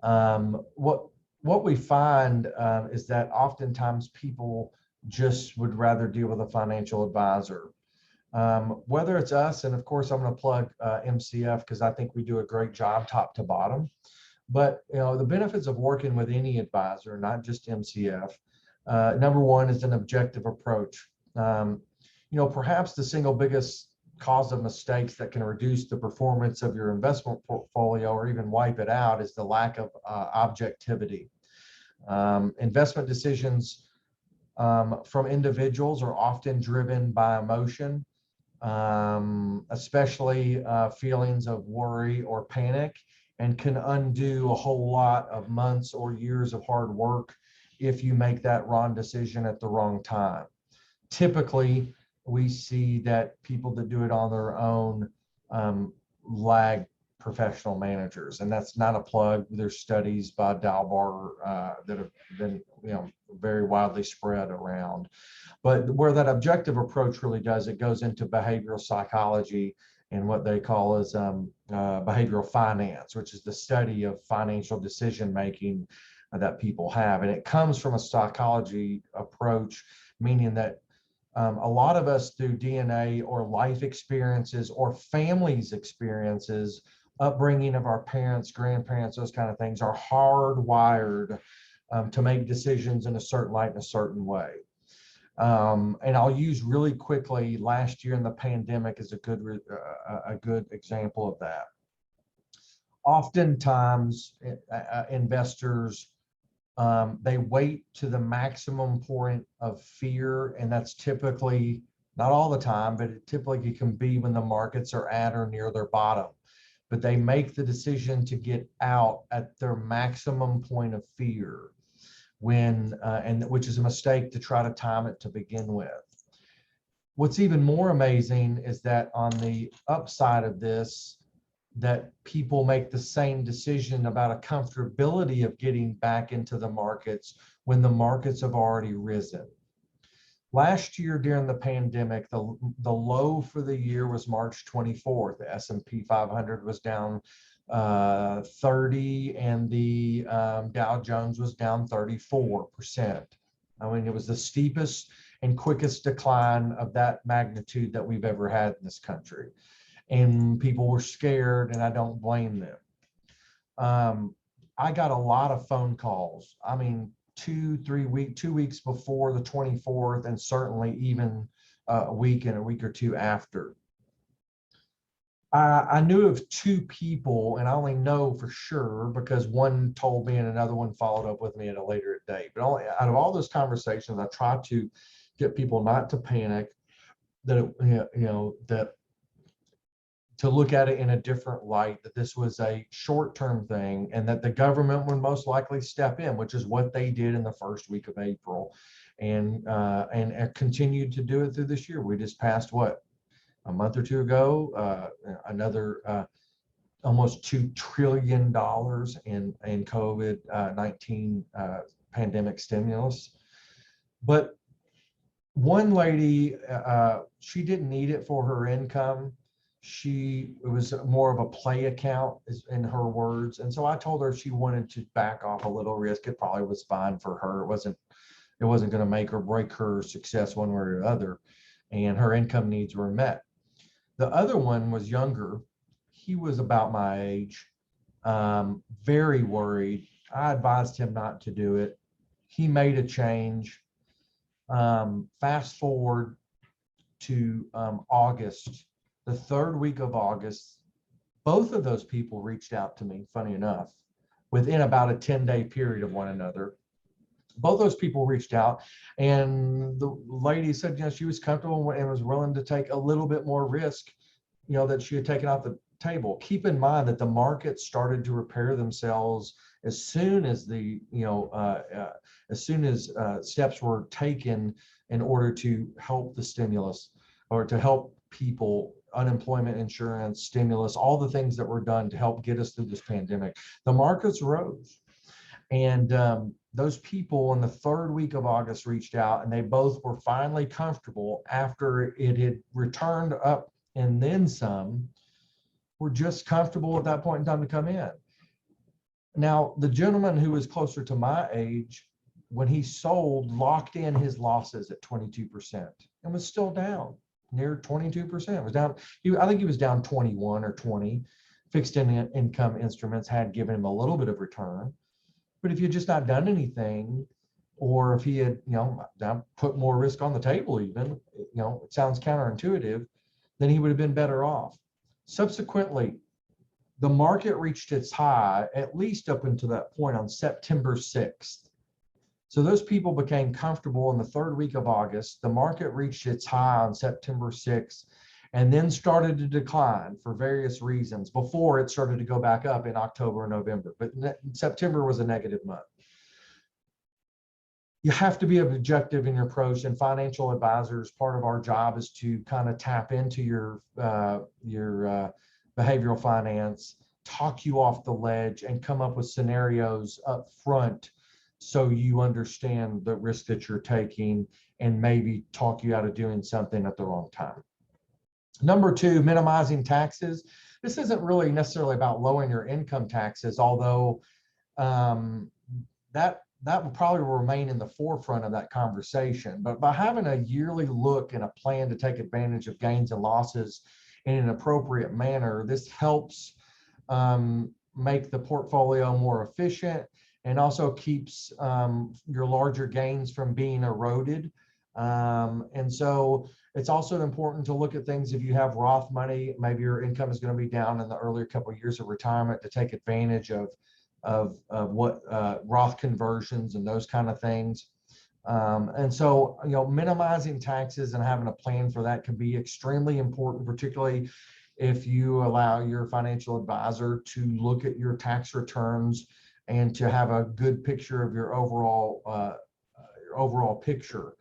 What we find is that oftentimes people just would rather deal with a financial advisor. Whether it's us, and of course I'm going to plug MCF because I think we do a great job top to bottom. But the benefits of working with any advisor, not just MCF, number one is an objective approach. Perhaps the single biggest cause of mistakes that can reduce the performance of your investment portfolio or even wipe it out is the lack of objectivity. Investment decisions from individuals are often driven by emotion, especially feelings of worry or panic, and can undo a whole lot of months or years of hard work if you make that wrong decision at the wrong time. Typically, we see that people that do it on their own lag professional managers, and that's not a plug. There's studies by Dalbar that have been very widely spread around. But where that objective approach really does, it goes into behavioral psychology and what they call as behavioral finance, which is the study of financial decision making that people have. And it comes from a psychology approach, meaning that a lot of us through DNA or life experiences or families experiences, upbringing of our parents, grandparents, those kind of things, are hardwired to make decisions in a certain light in a certain way. And I'll use really quickly last year in the pandemic as a good example of that. Oftentimes, investors they wait to the maximum point of fear, and that's typically, not all the time, but it typically can be when the markets are at or near their bottom. But they make the decision to get out at their maximum point of fear, which is a mistake to try to time it to begin with. What's even more amazing is that on the upside of this, that people make the same decision about a comfortability of getting back into the markets when the markets have already risen. Last year during the pandemic, the low for the year was March 24th. The S&P 500 was down 30, and the Dow Jones was down 34%. I mean, it was the steepest and quickest decline of that magnitude that we've ever had in this country. And people were scared, and I don't blame them. I got a lot of phone calls. I mean, 2 weeks before the 24th, and certainly even a week or two after. I knew of 2 people, and I only know for sure because one told me and another one followed up with me at a later date. But out of all those conversations, I tried to get people not to panic, that to look at it in a different light, that this was a short-term thing, and that the government would most likely step in, which is what they did in the first week of April, and continued to do it through this year. We just passed, what, a month or two ago, another almost $2 trillion in COVID-19 pandemic stimulus. But one lady, she didn't need it for her income. It was more of a play account, in her words. And so I told her if she wanted to back off a little risk, it probably was fine for her. It wasn't it wasn't going to make or break her success one way or the other, and her income needs were met. The other one was younger. He was about my age, very worried. I advised him not to do it. He made a change. Fast forward to August, the third week of August, both of those people reached out to me, funny enough, within about a 10-day period of one another. Both those people reached out, and the lady said, she was comfortable and was willing to take a little bit more risk, that she had taken off the table. Keep in mind that the market started to repair themselves as soon as steps were taken in order to help the stimulus, or to help people, unemployment insurance, stimulus, all the things that were done to help get us through this pandemic. The markets rose. And those people in the third week of August reached out, and they both were finally comfortable after it had returned up and then some, were just comfortable at that point in time to come in. Now, the gentleman who was closer to my age, when he sold, locked in his losses at 22% and was still down near 22%. It was down. I think he was down 21 or 20. Fixed income instruments had given him a little bit of return. But if you had just not done anything, or if he had, put more risk on the table, even, it sounds counterintuitive, then he would have been better off. Subsequently, the market reached its high, at least up until that point, on September 6th. So those people became comfortable in the third week of August. The market reached its high on September 6th, and then started to decline for various reasons before it started to go back up in October and November. But September was a negative month. You have to be objective in your approach, and financial advisors, part of our job is to kind of tap into your behavioral finance, talk you off the ledge, and come up with scenarios up front so you understand the risk that you're taking, and maybe talk you out of doing something at the wrong time. Number two, minimizing taxes. This isn't really necessarily about lowering your income taxes, although that will probably remain in the forefront of that conversation. But by having a yearly look and a plan to take advantage of gains and losses in an appropriate manner, this helps make the portfolio more efficient, and also keeps your larger gains from being eroded. And so it's also important to look at things. If you have Roth money, maybe your income is going to be down in the earlier couple of years of retirement, to take advantage of what Roth conversions and those kind of things. And so, minimizing taxes and having a plan for that can be extremely important, particularly if you allow your financial advisor to look at your tax returns and to have a good picture of your overall picture.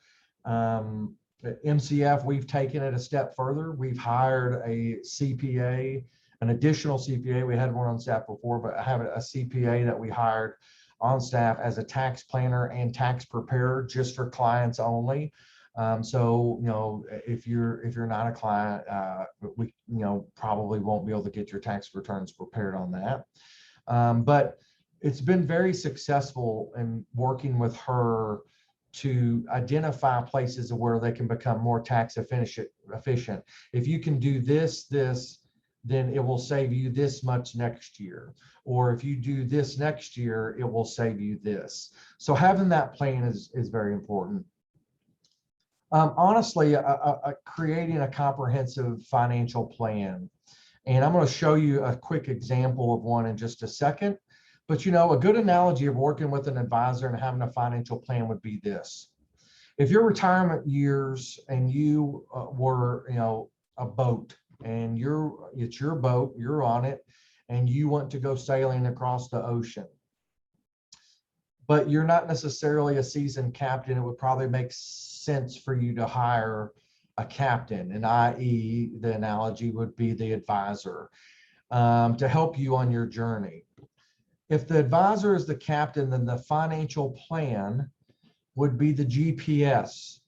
At MCF, we've taken it a step further. We've hired a CPA, an additional CPA. We had one on staff before, but I have a CPA that we hired on staff as a tax planner and tax preparer, just for clients only. So, if you're not a client, we, probably won't be able to get your tax returns prepared on that. But it's been very successful in working with her to identify places where they can become more tax efficient. If you can do this, then it will save you this much next year. Or if you do this next year, it will save you this. So having that plan is very important. Honestly, creating a comprehensive financial plan. And I'm going to show you a quick example of one in just a second. But, a good analogy of working with an advisor and having a financial plan would be this. If your retirement years and you were, a boat, and it's your boat, you're on it, and you want to go sailing across the ocean, but you're not necessarily a seasoned captain, it would probably make sense for you to hire a captain, and i.e. the analogy would be the advisor, to help you on your journey. If the advisor is the captain, then the financial plan would be the GPS.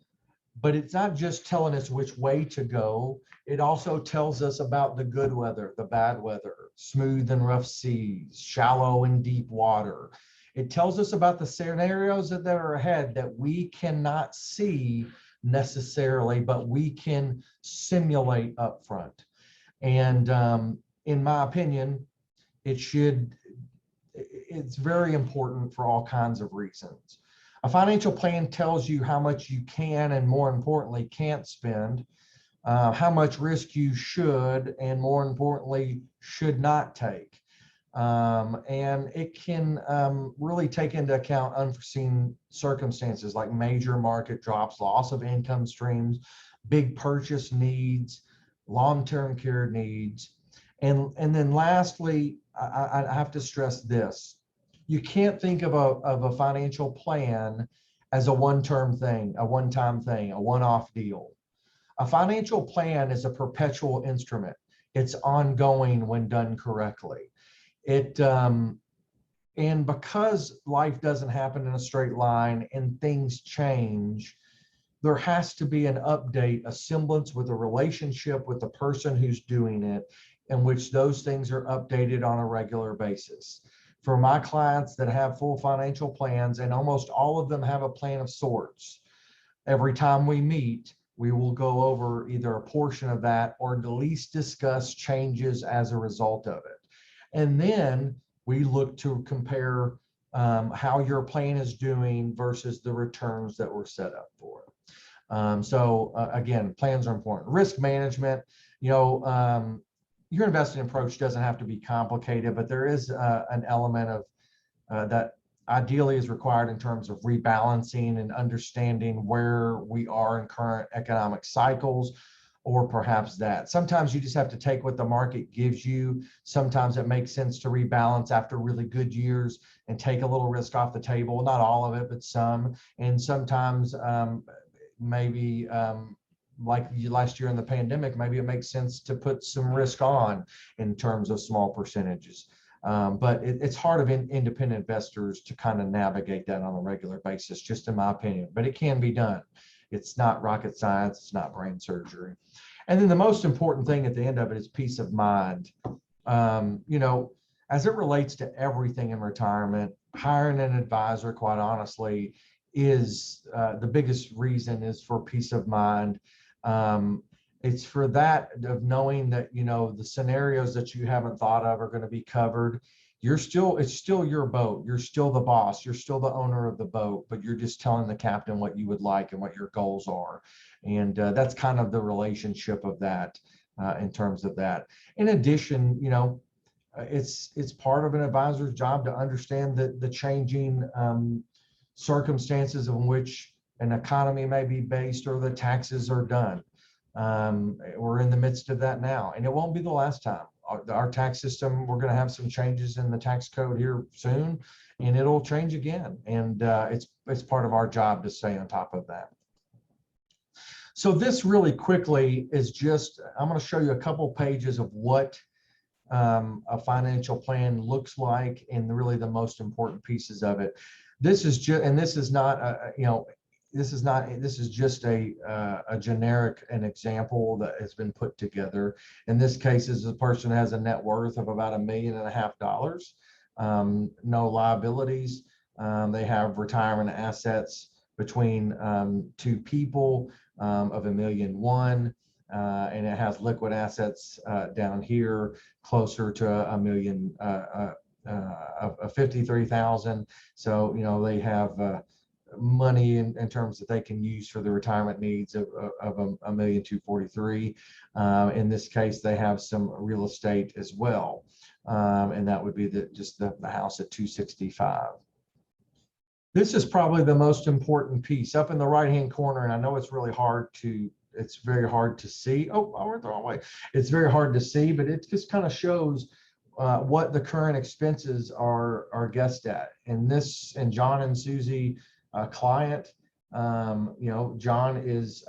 But it's not just telling us which way to go. It also tells us about the good weather, the bad weather, smooth and rough seas, shallow and deep water. It tells us about the scenarios that are ahead that we cannot see necessarily, but we can simulate upfront. And in my opinion, it's very important for all kinds of reasons. A financial plan tells you how much you can, and more importantly, can't spend, how much risk you should, and more importantly, should not take. And it can really take into account unforeseen circumstances like major market drops, loss of income streams, big purchase needs, long-term care needs. And then lastly, I have to stress this. You can't think of a financial plan as a one-time thing, a one-off deal. A financial plan is a perpetual instrument. It's ongoing when done correctly. And because life doesn't happen in a straight line and things change, there has to be an update, a semblance with a relationship with the person who's doing it, in which those things are updated on a regular basis. For my clients that have full financial plans, and almost all of them have a plan of sorts, every time we meet, we will go over either a portion of that or at least discuss changes as a result of it. And then we look to compare how your plan is doing versus the returns that were set up for it. So again, plans are important. Risk management, your investing approach doesn't have to be complicated, but there is an element of that ideally is required in terms of rebalancing and understanding where we are in current economic cycles, or perhaps that. Sometimes you just have to take what the market gives you. Sometimes it makes sense to rebalance after really good years and take a little risk off the table. Not all of it, but some. And sometimes maybe like last year in the pandemic, maybe it makes sense to put some risk on in terms of small percentages. But it's hard of independent investors to kind of navigate that on a regular basis, just in my opinion, but it can be done. It's not rocket science, it's not brain surgery. And then the most important thing at the end of it is peace of mind. As it relates to everything in retirement, hiring an advisor, quite honestly, is the biggest reason is for peace of mind. It's for that of knowing that, the scenarios that you haven't thought of are going to be covered. It's still your boat. You're still the boss. You're still the owner of the boat, but you're just telling the captain what you would like and what your goals are. And that's kind of the relationship of that in terms of that. In addition, it's part of an advisor's job to understand the changing circumstances in which an economy may be based or the taxes are done. We're in the midst of that now, and it won't be the last time. Our tax system, we're going to have some changes in the tax code here soon, and it'll change again. And it's part of our job to stay on top of that. So this really quickly is just, I'm going to show you a couple pages of what a financial plan looks like and really the most important pieces of it. This is just, and this is not, this is just a generic, an example that has been put together. In this case, is a person has a net worth of about $1.5 million, no liabilities. They have retirement assets between two people of $1.1 million, and it has liquid assets down here closer to $1 million of 53,000. So they have money in terms that they can use for the retirement needs of $1,243,000. In this case, they have some real estate as well, and that would be just the house at 265. This is probably the most important piece up in the right-hand corner, and I know it's very hard to see. Oh, I went the wrong way. It's very hard to see, but it just kind of shows what the current expenses are guessed at. And John and Susie, client, John is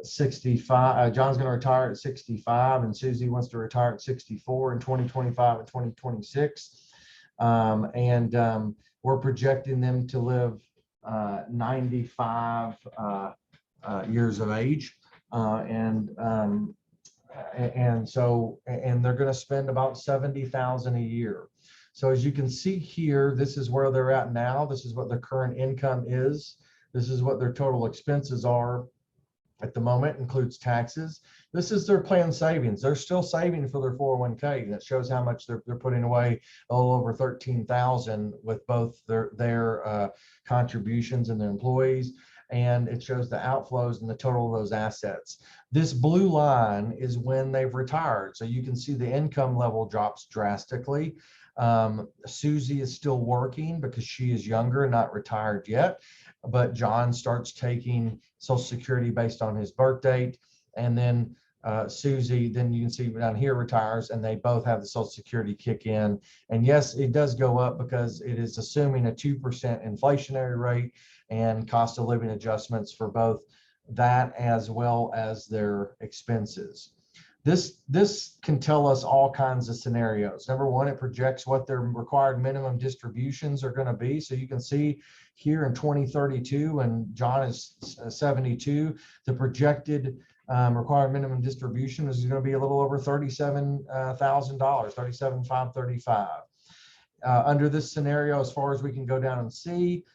65. John's going to retire at 65, and Susie wants to retire at 64 in 2025 and 2026. We're projecting them to live 95 years of age, and they're going to spend about $70,000 a year. So as you can see here, this is where they're at now. This is what their current income is. This is what their total expenses are at the moment, includes taxes. This is their planned savings. They're still saving for their 401k, and it shows how much they're putting away, a little over 13,000 with both their contributions and their employees. And it shows the outflows and the total of those assets. This blue line is when they've retired. So you can see the income level drops drastically. Susie is still working because she is younger and not retired yet. But John starts taking Social Security based on his birth date. And then Susie, then you can see down here, retires, and they both have the Social Security kick in. And yes, it does go up because it is assuming a 2% inflationary rate and cost of living adjustments for both that as well as their expenses. This can tell us all kinds of scenarios. Number one, it projects what their required minimum distributions are going to be. So you can see here in 2032, and John is 72, the projected required minimum distribution is going to be a little over $37,000, $37,535. Under this scenario, as far as we can go down and see,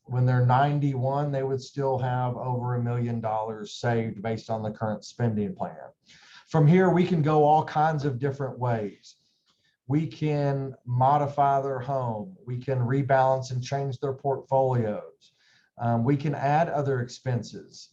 when they're 91, they would still have over $1 million saved based on the current spending plan. From here, we can go all kinds of different ways. We can modify their home. We can rebalance and change their portfolios. We can add other expenses,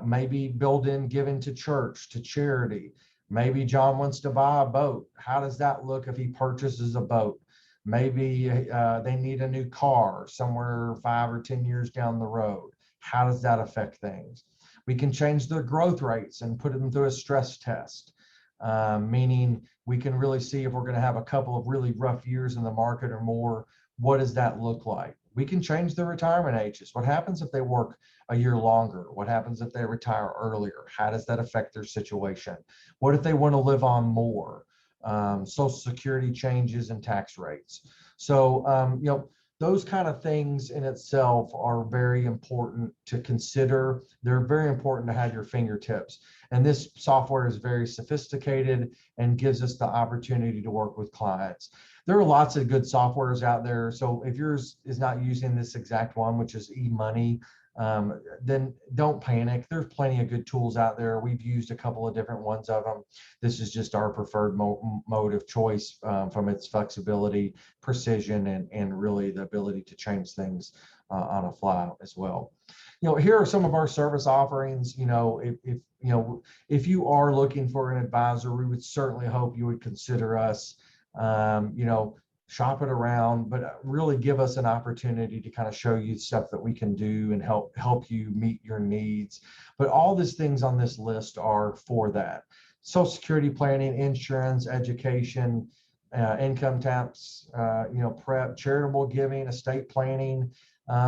maybe build in giving to church, to charity. Maybe John wants to buy a boat. How does that look if he purchases a boat? Maybe they need a new car somewhere 5 or 10 years down the road. How does that affect things? We can change their growth rates and put them through a stress test, meaning we can really see if we're going to have a couple of really rough years in the market or more, what does that look like? We can change their retirement ages. What happens if they work a year longer? What happens if they retire earlier? How does that affect their situation? What if they want to live on more? Social Security changes and tax rates. So, those kind of things in itself are very important to consider. They're very important to have your fingertips. And this software is very sophisticated and gives us the opportunity to work with clients. There are lots of good softwares out there. So if yours is not using this exact one, which is eMoney, then don't panic. There's plenty of good tools out there. We've used a couple of different ones of them. This is just our preferred mode of choice from its flexibility, precision, and really the ability to change things on a fly as well. Here are some of our service offerings. If you are looking for an advisor, we would certainly hope you would consider us. Shop it around, but really give us an opportunity to kind of show you stuff that we can do and help you meet your needs. But all these things on this list are for that. Social Security planning, insurance, education, income tax, prep, charitable giving, estate planning.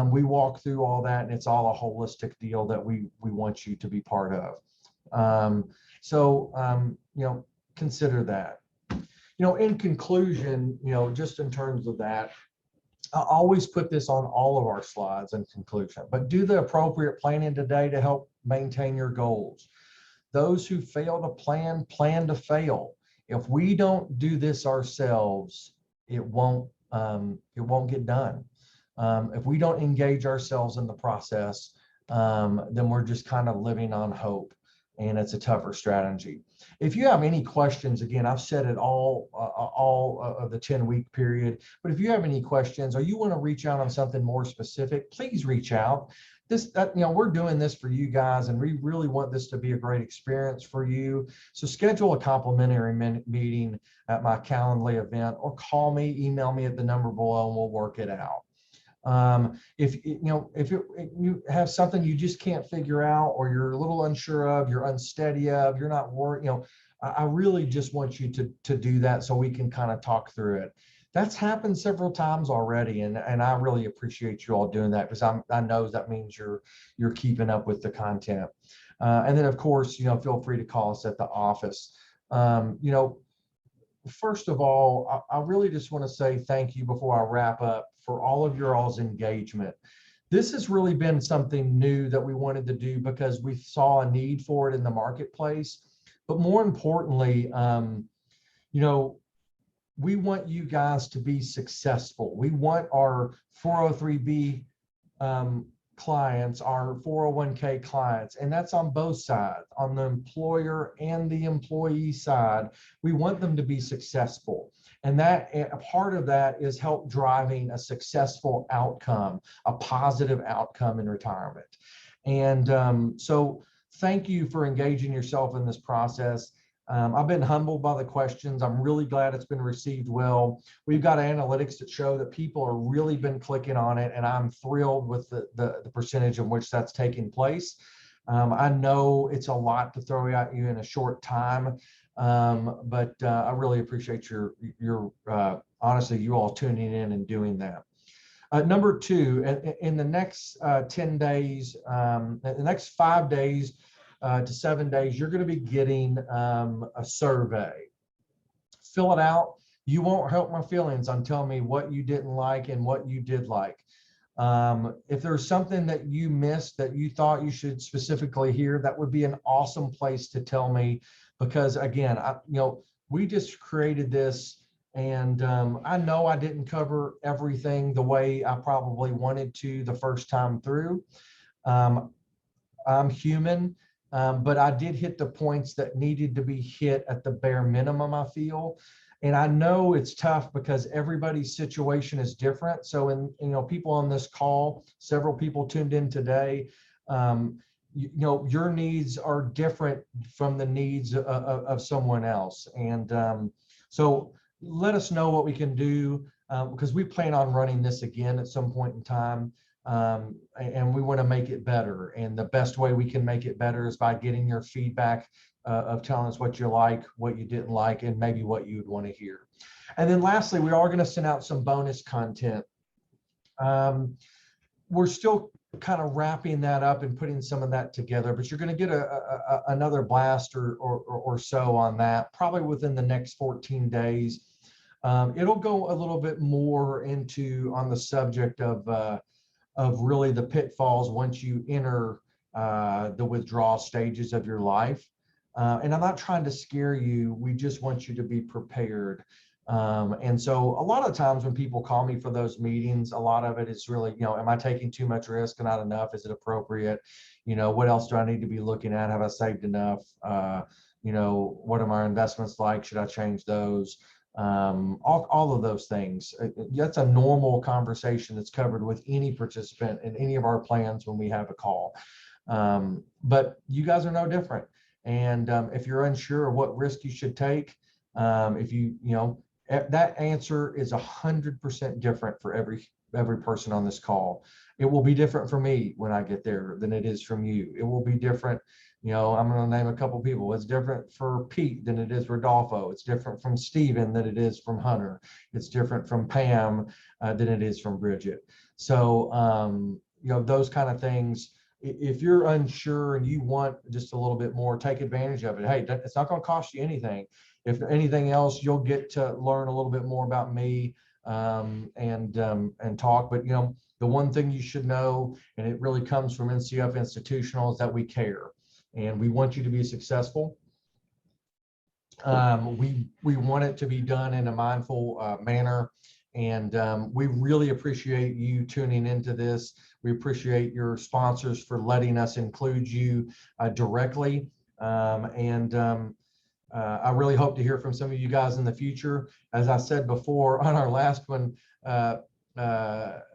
We walk through all that, and it's all a holistic deal that we want you to be part of. Consider that. In conclusion, just in terms of that, I always put this on all of our slides in conclusion, but do the appropriate planning today to help maintain your goals. Those who fail to plan to fail. If we don't do this ourselves, it won't get done. If we don't engage ourselves in the process, then we're just kind of living on hope, and it's a tougher strategy. If you have any questions, again, I've said it all of the 10-week period, but if you have any questions or you want to reach out on something more specific, please reach out. We're doing this for you guys, and we really want this to be a great experience for you. So schedule a complimentary meeting at my Calendly event, or call me, email me at the number below, and we'll work it out. If you have something you just can't figure out, or you're a little unsure of, you're unsteady of, you're not worried, I really just want you to do that so we can kind of talk through it. That's happened several times already, and I really appreciate you all doing that, because I know that means you're keeping up with the content. And then of course, feel free to call us at the office. First of all, I really just want to say thank you before I wrap up for all of your all's engagement. This has really been something new that we wanted to do because we saw a need for it in the marketplace. But more importantly, we want you guys to be successful. We want our 403B clients, our 401k clients, and that's on both sides, on the employer and the employee side. We want them to be successful. And that a part of that is help driving a successful outcome, a positive outcome in retirement. And so thank you for engaging yourself in this process. I've been humbled by the questions. I'm really glad it's been received well. We've got analytics that show that people are really been clicking on it, and I'm thrilled with the percentage in which that's taking place. I know it's a lot to throw at you in a short time, but I really appreciate your honestly, you all tuning in and doing that. Number two, in the next 10 days, the next 5 days, to 7 days, you're going to be getting a survey. Fill it out. You won't hurt my feelings on telling me what you didn't like and what you did like. If there's something that you missed that you thought you should specifically hear, that would be an awesome place to tell me, because again, we just created this, and I know I didn't cover everything the way I probably wanted to the first time through. I'm human. But I did hit the points that needed to be hit at the bare minimum, I feel. And I know it's tough because everybody's situation is different. So people on this call, several people tuned in today, your needs are different from the needs of someone else. And so let us know what we can do, because we plan on running this again at some point in time. And we want to make it better. And the best way we can make it better is by getting your feedback of telling us what you like, what you didn't like, and maybe what you'd want to hear. And then lastly, we are going to send out some bonus content. We're still kind of wrapping that up and putting some of that together, but you're going to get another blast or so on that, probably within the next 14 days. It'll go a little bit more on the subject of really the pitfalls once you enter the withdrawal stages of your life. And I'm not trying to scare you. We just want you to be prepared. And so a lot of times when people call me for those meetings, a lot of it is really, am I taking too much risk and not enough? Is it appropriate? What else do I need to be looking at? Have I saved enough? What are my investments like? Should I change those? All of those things. That's a normal conversation that's covered with any participant in any of our plans when we have a call. But you guys are no different. And if you're unsure of what risk you should take, that answer is 100% different for every person on this call. It will be different for me when I get there than it is from you. It will be different. I'm going to name a couple people. It's different for Pete than it is for Rodolfo. It's different from Steven than it is from Hunter. It's different from Pam than it is from Bridget. So, those kind of things. If you're unsure and you want just a little bit more, take advantage of it. Hey, it's not going to cost you anything. If anything else, you'll get to learn a little bit more about me and talk. But, the one thing you should know, and it really comes from NCF Institutional, is that we care. And we want you to be successful. We want it to be done in a mindful manner. And we really appreciate you tuning into this. We appreciate your sponsors for letting us include you directly. I really hope to hear from some of you guys in the future. As I said before on our last one,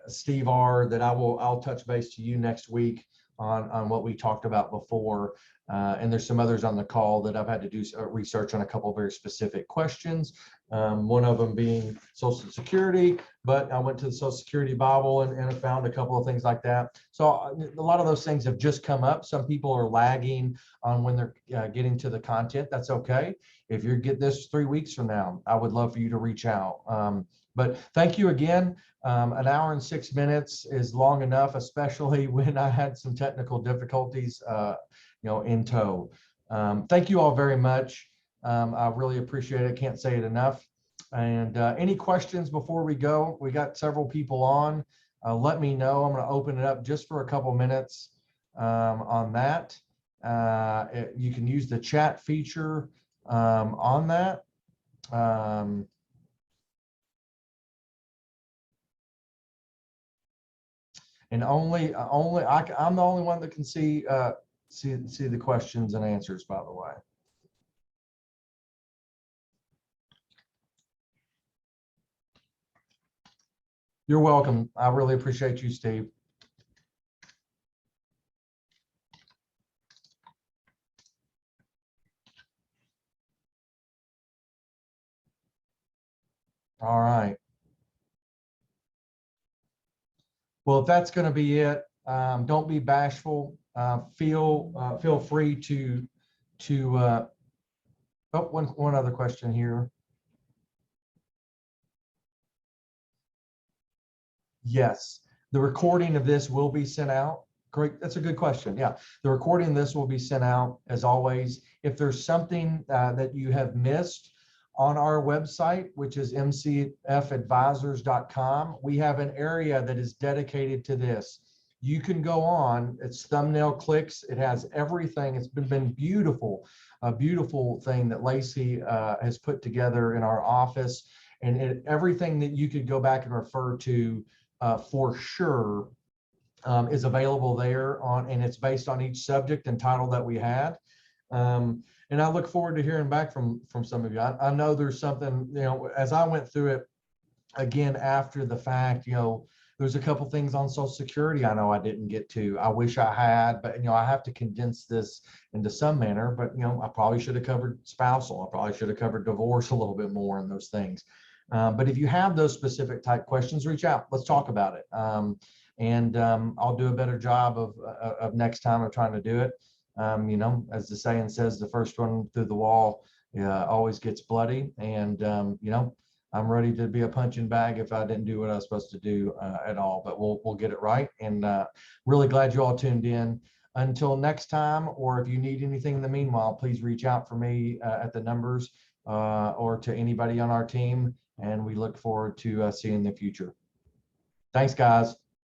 Steve R., that I'll touch base to you next week on what we talked about before. And there's some others on the call that I've had to do research on a couple of very specific questions. One of them being Social Security, but I went to the Social Security Bible and I found a couple of things like that. So a lot of those things have just come up. Some people are lagging on when they're getting to the content. That's okay. If you get this 3 weeks from now, I would love for you to reach out. But thank you again. An hour and 6 minutes is long enough, especially when I had some technical difficulties, in tow. Thank you all very much. I really appreciate it. Can't say it enough. And any questions before we go? We got several people on. Let me know. I'm going to open it up just for a couple minutes on that. You can use the chat feature on that. And I'm the only one that can see the questions and answers, by the way. You're welcome. I really appreciate you, Steve. All right. Well, if that's going to be it, don't be bashful. Feel free to oh, one other question here. Yes, the recording of this will be sent out. Great, that's a good question. Yeah, the recording of this will be sent out as always. If there's something that you have missed on our website, which is mcfadvisors.com, we have an area that is dedicated to this. You can go on, it's thumbnail clicks, it has everything. It's been beautiful, a beautiful thing that Lacey has put together in our office, and everything that you could go back and refer to for sure is available there and it's based on each subject and title that we had. And I look forward to hearing back from some of you. I know there's something, as I went through it again after the fact, there's a couple things on Social Security I know I didn't get to. I wish I had, but I have to condense this into some manner. But I probably should have covered spousal. I probably should have covered divorce a little bit more and those things. But if you have those specific type questions, reach out. Let's talk about it. And I'll do a better job of next time of trying to do it. As the saying says, the first one through the wall always gets bloody. And, I'm ready to be a punching bag if I didn't do what I was supposed to do at all. But we'll get it right. And really glad you all tuned in. Until next time, or if you need anything in the meanwhile, please reach out for me at the numbers or to anybody on our team. And we look forward to seeing you in the future. Thanks, guys.